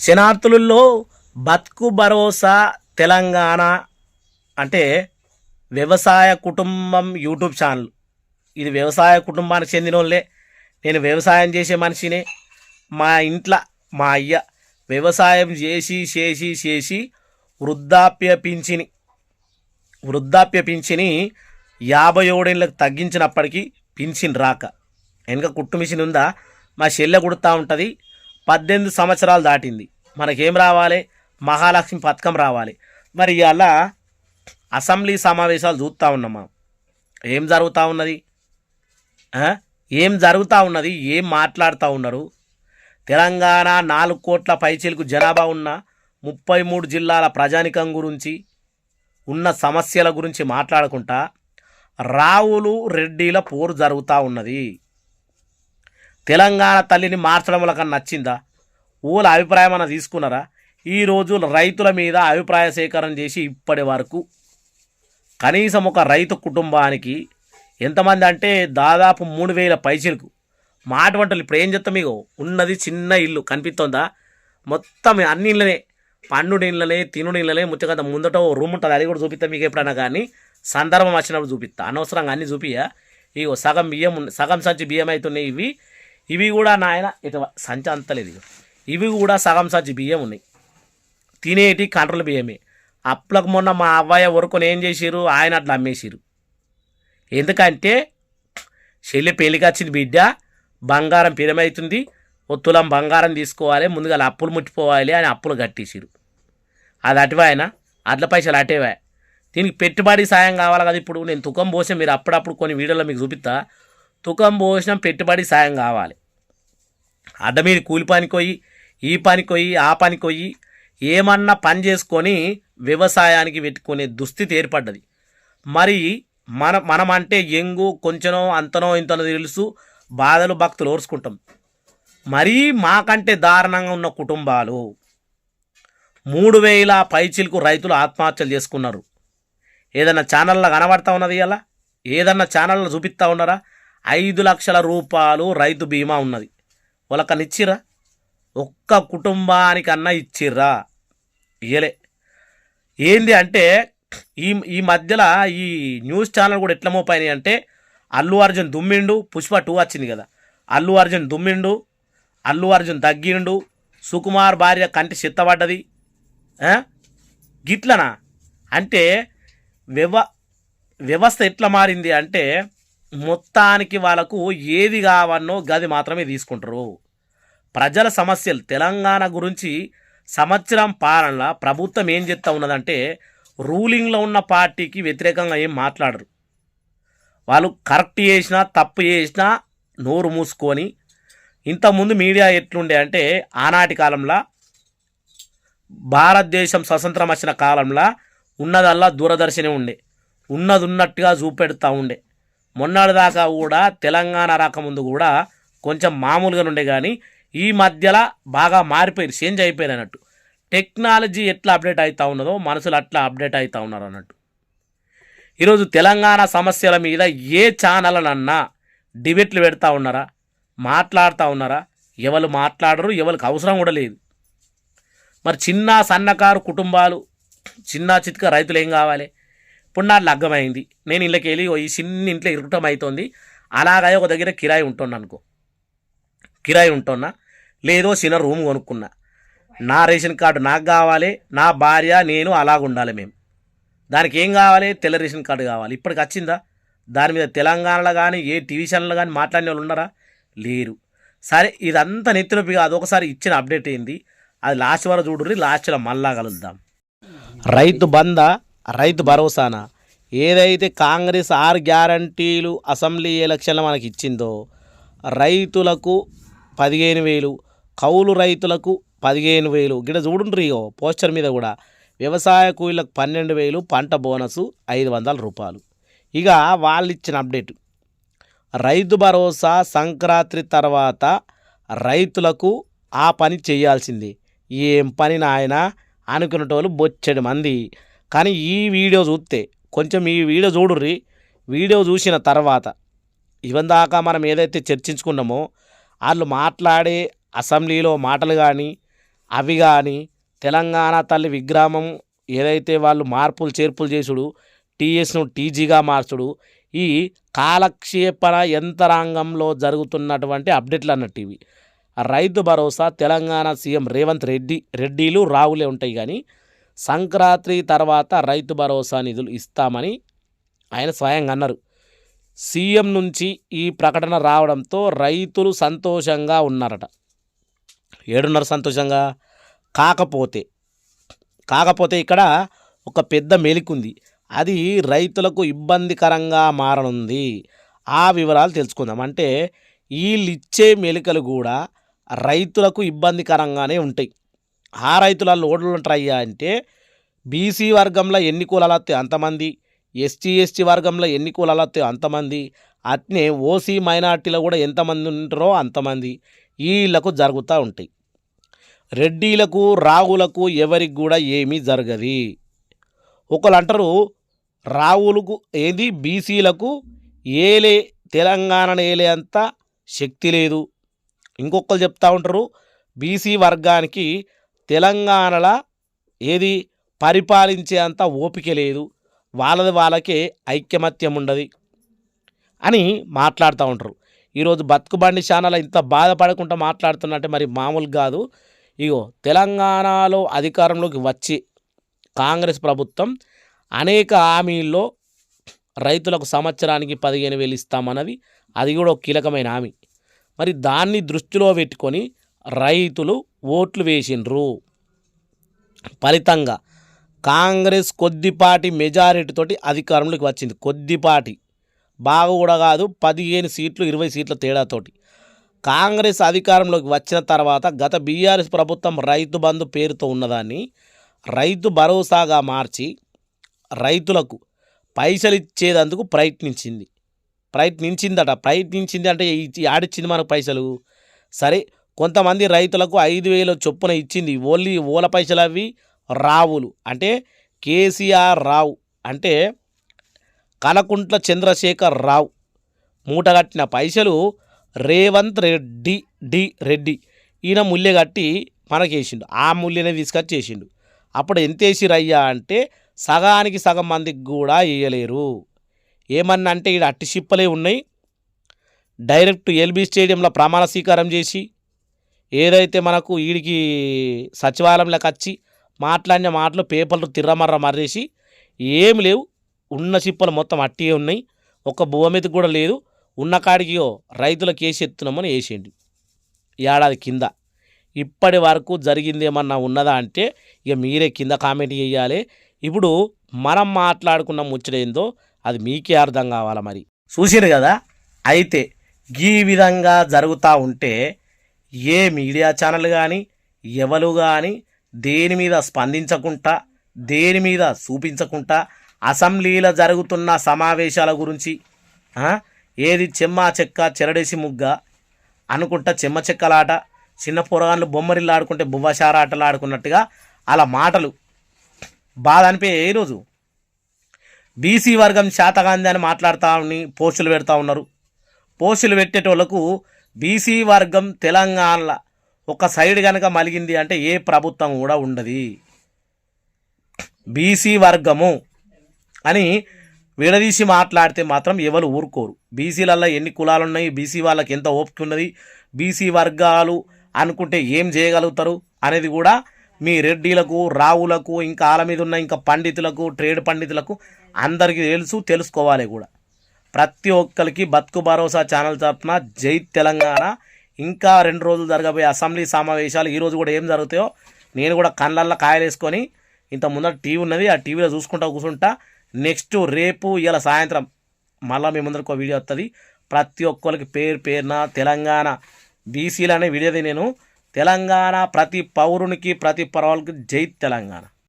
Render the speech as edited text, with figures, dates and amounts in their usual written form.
శనార్థులలో బతుకు భరోసా తెలంగాణ అంటే వ్యవసాయ కుటుంబం యూట్యూబ్ ఛానల్. ఇది వ్యవసాయ కుటుంబానికి చెందిన వాళ్ళే. నేను వ్యవసాయం చేసే మనిషినే. మా ఇంట్లో మా అయ్య వ్యవసాయం చేసి చేసి చేసి వృద్ధాప్య పింఛని 57 ఏళ్ళకి తగ్గించినప్పటికీ పింఛన్ రాక వెనక కుట్టు మిషన్ ఉందా, మా చెల్లె కుడుతూ ఉంటుంది. 18 సంవత్సరాలు దాటింది. మనకేం రావాలి? మహాలక్ష్మి పథకం రావాలి. మరి ఇలా అసెంబ్లీ సమావేశాలు చూస్తూ ఉన్నామా? ఏం జరుగుతూ ఉన్నది? ఏం జరుగుతూ ఉన్నది? ఏం మాట్లాడుతూ ఉన్నారు? తెలంగాణ 4 కోట్ల పైచిలకు జనాభా ఉన్న 33 జిల్లాల ప్రజానికం గురించి ఉన్న సమస్యల గురించి మాట్లాడుకుంటా రావులు రెడ్డిల పోరు జరుగుతూ ఉన్నది. తెలంగాణ తల్లిని మార్చడం వల్ల నచ్చిందా? ఊళ్ళ అభిప్రాయం అన్న తీసుకున్నారా? ఈరోజు రైతుల మీద అభిప్రాయ సేకరణ చేసి ఇప్పటి వరకు కనీసం ఒక రైతు కుటుంబానికి ఎంతమంది అంటే దాదాపు 3000 పైసలకు మాట వంటలు. ఇప్పుడు ఏం చెప్తాం? మీకు ఉన్నది చిన్న ఇల్లు కనిపిస్తుందా? మొత్తం అన్ని ఇళ్ళనే, పండు ఇళ్ళనే, తినుడు ఇళ్ళనే. ముచ్చగంత ముందట రూమ్ ఉంటుంది, అది కూడా చూపిస్తా మీకు ఎప్పుడైనా. కానీ సందర్భం వచ్చినప్పుడు చూపిస్తా, అనవసరంగా అన్నీ చూపియా. ఇగో సగం బియ్యం ఉన్నాయి, సగం సంచి బియ్యం అవుతున్నాయి. ఇవి కూడా నాయన ఇటు సంచి అంతలేదు. ఇవి కూడా సగం సంచి బియ్యం ఉన్నాయి. తినేటి కంట్రోల్ బియ్యమే. అప్పులకు మొన్న మా అవ్వయ్య వరకు ఏం చేసిరు? ఆయన అట్లా అమ్మేసిరు. ఎందుకంటే చెల్లి పెళ్ళికి వచ్చింది బిడ్డ, బంగారం పిరమవుతుంది, తులం బంగారం తీసుకోవాలి, ముందుగా అప్పులు ముట్టిపోవాలి అని అప్పులు కట్టేసిరు. అది అటువాయన అట్ల పైసలు అటేవా. దీనికి పెట్టుబడి సాయం కావాలి కదా. ఇప్పుడు నేను తుకం పోసిన, మీరు అప్పుడప్పుడు కొన్ని వీడియోలో మీకు చూపిస్తా, తుకం పోసిన పెట్టుబడి సాయం కావాలి. అడ్డ మీద కూలి పనికి పోయి, ఈ పనికి పోయి, ఆ పనికి పోయి ఏమన్నా పని చేసుకొని వ్యవసాయానికి పెట్టుకునే దుస్థితి ఏర్పడ్డది. మరి మనం అంటే ఎంగు కొంచెనో అంతనో ఇంతనో తెలుసు, బాధలు భక్తులు ఓర్చుకుంటాం. మరీ మాకంటే దారుణంగా ఉన్న కుటుంబాలు 3000 పైచిలకు రైతులు ఆత్మహత్యలు చేసుకున్నారు. ఏదన్నా ఛానల్లో కనబడతా ఉన్నది? ఇలా ఏదన్నా ఛానల్లో చూపిస్తూ ఉన్నారా? 5 లక్షల రూపాయలు రైతు బీమా ఉన్నది. వాళ్ళకన్నా ఇచ్చిర్రా? ఒక్క కుటుంబానికన్నా ఇచ్చిర్రా? ఇయ్యలే. ఏంది అంటే ఈ మధ్యలో ఈ న్యూస్ ఛానల్ కూడా ఎట్లా మోపాయినాయి అంటే, అల్లు అర్జున్ దుమ్మిండు, పుష్ప 2 వచ్చింది కదా, అల్లు అర్జున్ దుమ్మిండు, అల్లు అర్జున్ తగ్గిండు, సుకుమార్ భార్య కంటి చిత్తబడ్డది. గిట్లనా? అంటే వ్యవస్థ ఎట్లా మారింది అంటే, మొత్తానికి వాళ్ళకు ఏది కావన్నో గది మాత్రమే తీసుకుంటారు. ప్రజల సమస్యలు తెలంగాణ గురించి సంవత్సరం పాలనలో ప్రభుత్వం ఏం చెప్తా ఉన్నదంటే, రూలింగ్లో ఉన్న పార్టీకి వ్యతిరేకంగా ఏం మాట్లాడరు. వాళ్ళు కరెక్ట్ చేసినా తప్పు చేసినా నోరు మూసుకొని. ఇంతకుముందు మీడియా ఎట్లుండే అంటే, ఆనాటి కాలంలో భారతదేశం స్వతంత్రం వచ్చిన కాలంలో ఉన్నదల్లా దూరదర్శనే ఉండే, ఉన్నది ఉన్నట్టుగా చూపెడతా ఉండే. మొన్నటిదాకా కూడా తెలంగాణ రాకముందు కూడా కొంచెం మామూలుగానే ఉండే. కానీ ఈ మధ్యలో బాగా మారిపోయారు, చేంజ్ అయిపోయారు అన్నట్టు. టెక్నాలజీ ఎట్లా అప్డేట్ అవుతూ ఉన్నదో మనుషులు అట్లా అప్డేట్ అవుతూ ఉన్నారు అన్నట్టు. ఈరోజు తెలంగాణ సమస్యల మీద ఏ ఛానళ్ళనన్నా డిబేట్లు పెడతా ఉన్నారా? మాట్లాడుతూ ఉన్నారా? ఎవరు మాట్లాడరు, ఎవరికి అవసరం కూడా లేదు. మరి చిన్న సన్నకారు కుటుంబాలు, చిన్న చిత్క రైతులు ఏం కావాలి? ఇప్పుడు నా లగ్గమైంది, నేను ఇళ్ళకి వెళ్ళి ఈ చిన్న ఇంట్లో ఇరుకటం అవుతుంది, అలాగే ఒక దగ్గర కిరాయి ఉంటున్నా అనుకో, కిరాయి ఉంటున్నా, లేదో చిన్న రూమ్ కొనుక్కున్నా, నా రేషన్ కార్డు నాకు కావాలి, నా భార్య నేను అలాగ ఉండాలి. మేము దానికి ఏం కావాలి? తెల్ల రేషన్ కార్డు కావాలి. ఇప్పటికి వచ్చిందా? దాని మీద తెలంగాణలో కానీ ఏ టీవీ ఛానల్లో కానీ మాట్లాడిన వాళ్ళు ఉన్నారా? లేరు. సరే, ఇదంతా నెత్తినొప్పి కాదు. ఒకసారి ఇచ్చిన అప్డేట్ ఏంది అది లాస్ట్ వరకు చూడుర్రి, లాస్ట్లో మళ్ళా కలుద్దాం. రైతు బందా, రైతు భరోసానా? ఏదైతే కాంగ్రెస్ 6 గ్యారంటీలు అసెంబ్లీ ఎలక్షన్లో మనకి ఇచ్చిందో, రైతులకు 15,000, కౌలు రైతులకు 15,000. గిడ చూడుండ్రి పోస్టర్ మీద కూడా, వ్యవసాయ కూలీలకు 12,000, పంట బోనసు 500 రూపాయలు. ఇక వాళ్ళు ఇచ్చిన అప్డేట్, రైతు భరోసా సంక్రాంతి తర్వాత రైతులకు ఆ పని చేయాల్సింది. ఏం పని నాయన అనుకునేటోళ్ళు బొచ్చెడు మంది. కానీ ఈ వీడియో చూస్తే కొంచెం ఈ వీడియో చూడుర్రి. వీడియో చూసిన తర్వాత ఇవన్ దాకా మనం ఏదైతే చర్చించుకున్నామో వాళ్ళు మాట్లాడే అసెంబ్లీలో మాటలు కానీ, అవి కానీ తెలంగాణ తల్లి విగ్రామం ఏదైతే వాళ్ళు మార్పులు చేర్పులు చేసుడు టీఎస్ను టీజీగా మార్చుడు ఈ కాలక్షేపణ యంత్రాంగంలో జరుగుతున్నటువంటి అప్డేట్లు అన్నట్టు ఇవి. రైతు భరోసా తెలంగాణ సీఎం రేవంత్ రెడ్డిలు రావులే ఉంటాయి కానీ సంక్రాంతి తర్వాత రైతు భరోసా నిధులు ఇస్తామని ఆయన స్వయంగా అన్నారు. సీఎం నుంచి ఈ ప్రకటన రావడంతో రైతులు సంతోషంగా ఉన్నారట. ఏడున్నర సంతోషంగా కాకపోతే ఇక్కడ ఒక పెద్ద మెలికుంది. అది రైతులకు ఇబ్బందికరంగా మారనుంది. ఆ వివరాలు తెలుసుకుందాం. అంటే వీళ్ళు ఇచ్చే మెలికలు కూడా రైతులకు ఇబ్బందికరంగానే ఉంటాయి. ఆ రైతులలో ఓట్లు ఉంటాయ్యా అంటే బీసీ వర్గంలో ఎన్ని కులాలు వస్తాయి అంతమంది, ఎస్టీ వర్గంలో ఎన్ని కులాలు వస్తాయో అంతమంది, అట్నే ఓసీ మైనార్టీలో కూడా ఎంతమంది ఉంటారో అంతమంది వీళ్ళకు జరుగుతూ ఉంటాయి. రెడ్డిలకు రావులకు ఎవరికి కూడా ఏమీ జరగది. ఒకళ్ళు అంటారు రావులకు ఏది బీసీలకు ఏలే తెలంగాణను ఏలే అంత శక్తి లేదు. ఇంకొకరు చెప్తా ఉంటారు బీసీ వర్గానికి తెలంగాణలో ఏది పరిపాలించే అంత ఓపిక లేదు, వాళ్ళకే ఐక్యమత్యం ఉండదు అని మాట్లాడుతూ ఉంటారు. ఈరోజు బతుకుబండి ఛానల్ ఇంత బాధపడకుండా మాట్లాడుతున్నట్టే మరి మామూలు కాదు. ఇగో తెలంగాణలో అధికారంలోకి వచ్చి కాంగ్రెస్ ప్రభుత్వం అనేక హామీల్లో రైతులకు సంవత్సరానికి 15,000 ఇస్తామన్నది అది కూడా ఒక కీలకమైన హామీ. మరి దాన్ని దృష్టిలో పెట్టుకొని రైతులు ఓట్లు వేసిండ్రు. ఫలితంగా కాంగ్రెస్ కొద్దిపాటి మెజారిటీతోటి అధికారంలోకి వచ్చింది. కొద్దిపాటి బాగా కూడా కాదు, 15 సీట్లు 20 సీట్ల తేడాతోటి కాంగ్రెస్ అధికారంలోకి వచ్చిన తర్వాత గత బీఆర్ఎస్ ప్రభుత్వం రైతు బంధు పేరుతో ఉన్నదాన్ని రైతు భరోసాగా మార్చి రైతులకు పైసలు ఇచ్చేందుకు ప్రయత్నించింది అంటే ఆడిచ్చింది మనకు పైసలు. సరే కొంతమంది రైతులకు 5,000 చొప్పున ఇచ్చింది. ఓల పైసలు అవి రావులు అంటే కేసీఆర్ రావు అంటే కలకుంట్ల చంద్రశేఖర్ రావు మూటగట్టిన పైసలు రేవంత్ రెడ్డి ఈయన ముల్లె కట్టి మనకేసిండు. ఆ ముల్లెనే తీసుకొచ్చి చేసిండు. అప్పుడు ఎంత వేసిరయ్యా అంటే సగానికి సగం మందికి కూడా వేయలేరు. ఏమన్నా అంటే ఇక్కడ అట్టి షిప్పలే ఉన్నాయి. డైరెక్ట్ ఎల్బీ స్టేడియంలో ప్రమాణ స్వీకారం చేసి ఏదైతే మనకు వీడికి సచివాలయంలోకి వచ్చి మాట్లాడిన మాటలు పేపర్లు తిర్రమర్ర మర్రేసి ఏం లేవు. ఉన్న చిప్పలు మొత్తం అట్టియే ఉన్నాయి. ఒక భూమిది కూడా లేదు. ఉన్న కాడికి రైతులకు వేసి ఎత్తున్నామని వేసేయండి. ఏడాది కింద ఇప్పటి వరకు జరిగింది ఏమన్నా ఉన్నదా అంటే ఇక మీరే కింద కామెంట్ చేయాలి. ఇప్పుడు మనం మాట్లాడుకున్న ముచ్చటేందో అది మీకే అర్థం కావాలా. మరి చూసిరు కదా. అయితే ఈ విధంగా జరుగుతూ ఉంటే ఏ మీడియా ఛానల్ కానీ ఎవరు కానీ దేని మీద స్పందించకుండా దేని మీద చూపించకుండా అసెంబ్లీలో జరుగుతున్న సమావేశాల గురించి ఏది చెమ్మ చెక్క చెరడేసి ముగ్గ అనుకుంటా చెమ్మ చెక్కలాట చిన్న పొరగాళ్ళు బొమ్మరిల్లు ఆడుకుంటే బువ్వషార ఆటలు ఆడుకున్నట్టుగా అలా మాటలు బాధ అనిపోయి ఈరోజు బీసీ వర్గం శాతగాంధీ అని మాట్లాడుతూ ఉని పోస్టులు పెడతా ఉన్నారు. పోస్టులు పెట్టేటోళ్లకు బీసీ వర్గం తెలంగాణలో ఒక సైడ్ కనుక మలిగింది అంటే ఏ ప్రభుత్వం కూడా ఉండదు. బీసీ వర్గము అని విడదీసి మాట్లాడితే మాత్రం ఎవరు ఊరుకోరు. బీసీలలో ఎన్ని కులాలు ఉన్నాయి, బీసీ వాళ్ళకి ఎంత ఓపిక ఉన్నది, బీసీ వర్గాలు అనుకుంటే ఏం చేయగలుగుతారు అనేది కూడా మీ రెడ్డిలకు రావులకు ఇంకా ఆల మీద ఉన్న ఇంకా పండితులకు ట్రేడ్ పండితులకు అందరికీ తెలుసుకోవాలి కూడా. ప్రతి ఒక్కరికి బతుకు భరోసా ఛానల్ తరఫున జై తెలంగాణ. ఇంకా 2 రోజులు జరగబోయే అసెంబ్లీ సమావేశాలు ఈరోజు కూడా ఏం జరుగుతాయో నేను కూడా కళ్ళల్లో కాయలేసుకొని ఇంత ముందర టీవీ ఉన్నది ఆ టీవీలో చూసుకుంటా కూర్చుంటా. నెక్స్ట్ రేపు ఇలా సాయంత్రం మళ్ళీ మీ ముందరకు ఒక వీడియో వస్తుంది. ప్రతి ఒక్కరికి పేరున తెలంగాణ బీసీలు అనే వీడియోది నేను తెలంగాణ ప్రతి పౌరునికి ప్రతి పౌరునికి జై తెలంగాణ.